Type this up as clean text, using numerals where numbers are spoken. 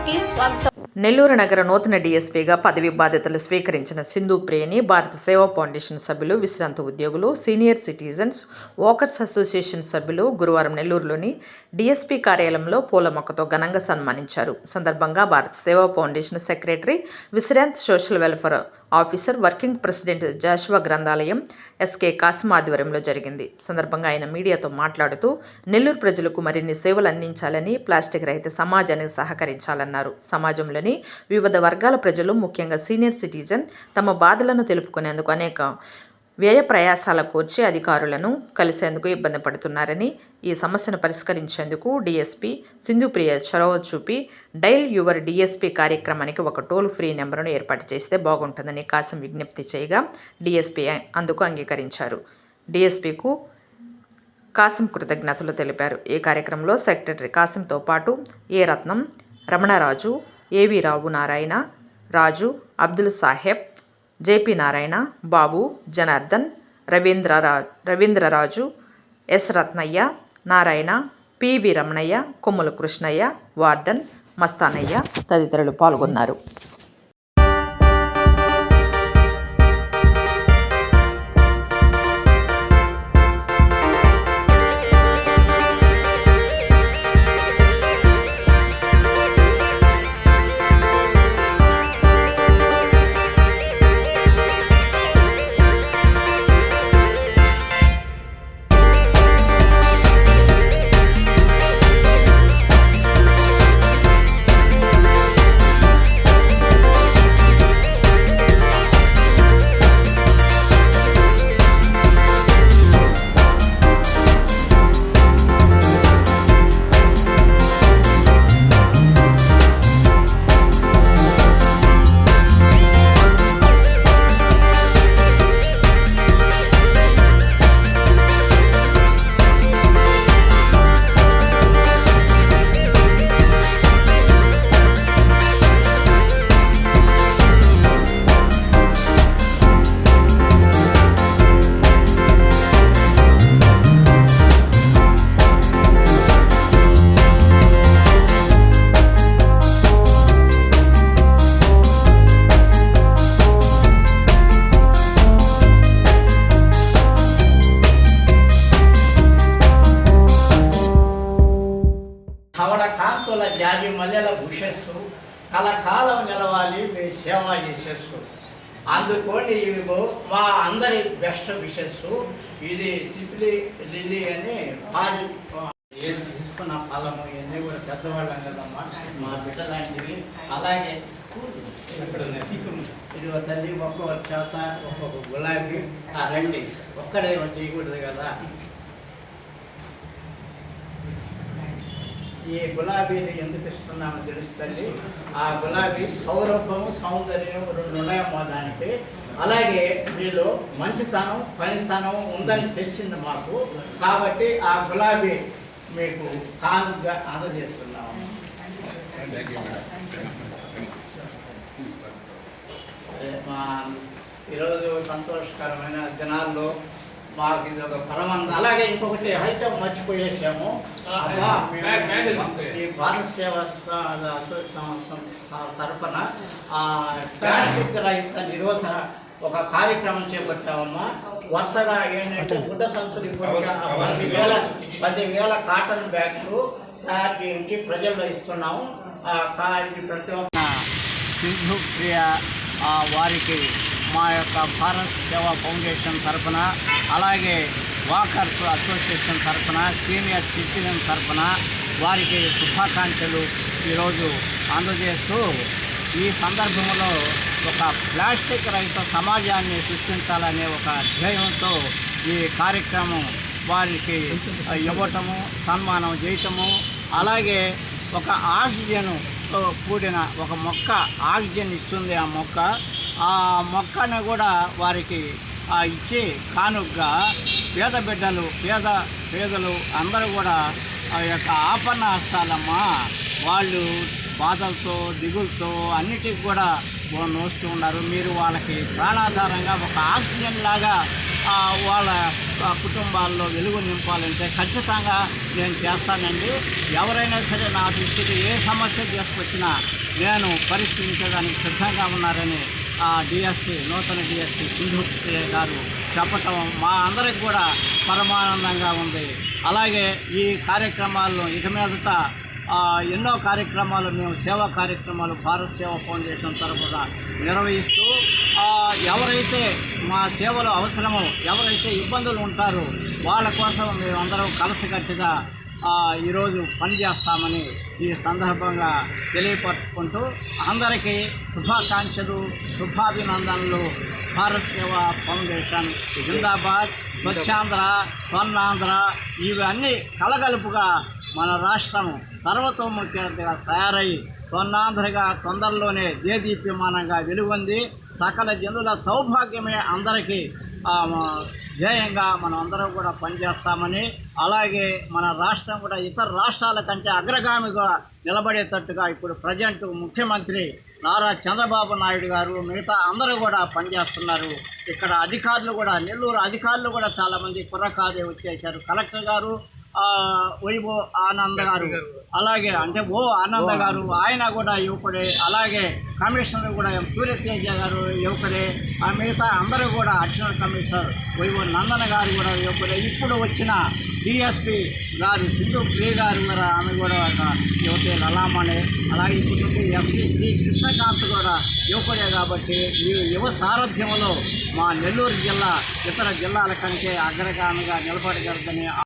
కి స్వాగతం. నెల్లూరు నగర నూతన డీఎస్పీగా పదవి బాధ్యతలు స్వీకరించిన సింధు ప్రియని భారత సేవా ఫౌండేషన్ సభ్యులు, విశ్రాంత ఉద్యోగులు, సీనియర్ సిటిజన్స్ వాకర్స్ అసోసియేషన్ సభ్యులు గురువారం నెల్లూరులోని డీఎస్పీ కార్యాలయంలో పూల మొక్కతో ఘనంగా సన్మానించారు. సందర్భంగా భారత సేవా ఫౌండేషన్ సెక్రటరీ, విశ్రాంత్ social welfare officer, working president Joshua గ్రంథాలయం ఎస్కే కాసిం ఆధ్వర్యంలో జరిగింది. సందర్భంగా ఆయన మీడియాతో మాట్లాడుతూ నెల్లూరు ప్రజలకు మరిన్ని సేవలు అందించాలని, ప్లాస్టిక్ రహిత సమాజానికి సహకరించాలన్నారు. సమాజంలోని వివిధ వర్గాల ప్రజలు, ముఖ్యంగా సీనియర్ సిటిజన్ తమ బాధలను తెలుపుకునేందుకు అనేక వ్యయ ప్రయాసాల కోర్చి అధికారులను కలిసేందుకు ఇబ్బంది పడుతున్నారని, ఈ సమస్యను పరిష్కరించేందుకు డీఎస్పీ సింధు ప్రియ చొరవ చూపి డైల్ యువర్ డీఎస్పీ కార్యక్రమానికి ఒక టోల్ ఫ్రీ నెంబర్ను ఏర్పాటు చేస్తే బాగుంటుందని కాసిం విజ్ఞప్తి చేయగా డీఎస్పీ అందుకు అంగీకరించారు. డీఎస్పీకు కాసిం కృతజ్ఞతలు తెలిపారు. ఈ కార్యక్రమంలో సెక్రటరీ కాసింతో పాటు ఏ Ratnam, Ramanaraju, A V Rao Narayana, Raju, Abdul Saheb, J P Narayana, Babu, Janardhan, Ravindraraju, S Ratnaiah, Narayana, P V Ramanaiah, Kommula Krishnaiah, warden Mastanaiah తదితరులు పాల్గొన్నారు. కాంతుల జాతి మల్లెల భుషస్సు కలకాలం నిలవాలి మీ సేవ యశస్సు. అందుకోండి ఇవిగో మా అందరి బెస్ట్ విషస్సు. ఇది సిప్లీ లిల్లీ అని పాడి తీసుకున్న ఫలము. ఇవన్నీ కూడా పెద్దవాళ్ళం కదమ్మా, మా బిడ్డ లాంటివి. అలాగే ఇదిగో తల్లి ఒక్కొక్క చేత ఒక్కొక్క గులాబీ. రండి, ఒక్కడే చేయకూడదు కదా. ఈ గులాబీని ఎందుకు ఇస్తున్నామో తెలుస్తుంది. ఆ గులాబీ సౌరభము, సౌందర్యం రెండు ఉన్నాయమ్మా దానికి. అలాగే మీలో మంచితనం, పనితనం ఉందని తెలిసింది మాకు. కాబట్టి ఆ గులాబీ మీకు కానుగా అందజేస్తున్నాము. సరే, మా ఈరోజు సంతోషకరమైన దినాల్లో మాకు ఇది ఒక పరమానంద. అలాగే ఇంకొకటి అయితే మర్చిపోయేసాము. ఈ భారత సేవ తరఫున ప్లాస్టిక్ రహిత నిరోధన ఒక కార్యక్రమం చేపట్టామమ్మా. వరుసగా ఏంటంటే గుడ్డ సంచులు 10,000 కాటన్ బ్యాగ్స్ తయారు చేయించి ప్రజల్లో ఇస్తున్నాము. ప్రతి ఒక్క సింధు ప్రియ వారికి మా యొక్క భారత్ సేవా ఫౌండేషన్ తరఫున, అలాగే వాకర్స్ అసోసియేషన్ తరఫున, సీనియర్ సిటిజన్ తరఫున వారికి శుభాకాంక్షలు ఈరోజు అందజేస్తూ, ఈ సందర్భంలో ఒక ప్లాస్టిక్ రహిత సమాజాన్ని సృష్టించాలనే ఒక ధ్యేయంతో ఈ కార్యక్రమం వారికి ఇవ్వటము, సన్మానం చేయటము, అలాగే ఒక ఆక్సిజన్తో కూడిన ఒక మొక్క ఆక్సిజన్ ఇస్తుంది. ఆ మొక్కను కూడా వారికి ఇచ్చి కానుకగా పేదలు అందరూ కూడా ఆ యొక్క ఆపన్న హస్తాలమ్మా. వాళ్ళు బాధలతో, దిగులతో అన్నిటికి కూడా నోస్తూ ఉన్నారు. మీరు వాళ్ళకి ప్రాణాధారంగా ఒక ఆక్సిజన్ లాగా వాళ్ళ కుటుంబాల్లో వెలుగు నింపాలంటే ఖచ్చితంగా నేను చేస్తానండి. ఎవరైనా సరే నా దృష్టికి ఏ సమస్య తీసుకొచ్చినా నేను పరిష్కరించడానికి సిద్ధంగా ఉన్నారని డిఎస్పీ నూతన డిఎస్పీ సింధు గారు చెప్పటం మా అందరికి కూడా పరమానందంగా ఉంది. అలాగే ఈ కార్యక్రమాలను ఇక మీదట ఎన్నో కార్యక్రమాలు మేము సేవా కార్యక్రమాలు భారత్ సేవా ఫౌండేషన్ తరఫున నిర్వహిస్తూ ఎవరైతే మా సేవలు అవసరమో, ఎవరైతే ఇబ్బందులు ఉంటారో వాళ్ళ కోసం మేమందరం కలిసికట్టుగా ఈరోజు పనిచేస్తామని ఈ సందర్భంగా తెలియపరుచుకుంటూ అందరికీ శుభాకాంక్షలు, శుభాభినందనలు. భారత్ సేవా ఫౌండేషన్ జిందాబాద్, స్వచ్ఛాంధ్ర, స్వర్ణాంధ్ర ఇవన్నీ కలగలుపుగా మన రాష్ట్రం సర్వతోముఖంగా తయారై స్వర్ణాంధ్రగా తొందరలోనే దేదీప్యమానంగా వెలుగొంది సకల జనుల సౌభాగ్యమే అందరికీ ధ్యేయంగా మనం అందరం కూడా పనిచేస్తామని, అలాగే మన రాష్ట్రం కూడా ఇతర రాష్ట్రాల కంటే అగ్రగామిగా నిలబడేటట్టుగా ఇప్పుడు ప్రజెంట్ ముఖ్యమంత్రి నారా చంద్రబాబు నాయుడు గారు మిగతా అందరూ కూడా పనిచేస్తున్నారు. ఇక్కడ అధికారులు కూడా, నెల్లూరు అధికారులు కూడా చాలామంది కుర్రకాదే వచ్చేశారు. కలెక్టర్ గారు వైభో ఆనంద్ గారు, అలాగే అంటే ఆనంద్ గారు ఆయన కూడా యువకుడే, అలాగే కమిషనర్ కూడా సూర్యతేజ గారు యువకుడే, మిగతా అందరూ కూడా అడిషనల్ కమిషనర్ వైభో నందన్ గారు కూడా యువకుడే. ఇప్పుడు వచ్చిన డిఎస్పీ గారు సింధు ప్రియ గారు కూడా ఆమె కూడా ఒక యువతే లలామణి, అలాగే ఇప్పుడు ఎస్పీ శ్రీ కృష్ణకాంత్ కూడా యువకుడే. కాబట్టి ఈ యువ సారథ్యంలో మా నెల్లూరు జిల్లా ఇతర జిల్లాల కంటే అగ్రగామిగా నిలబడగలదని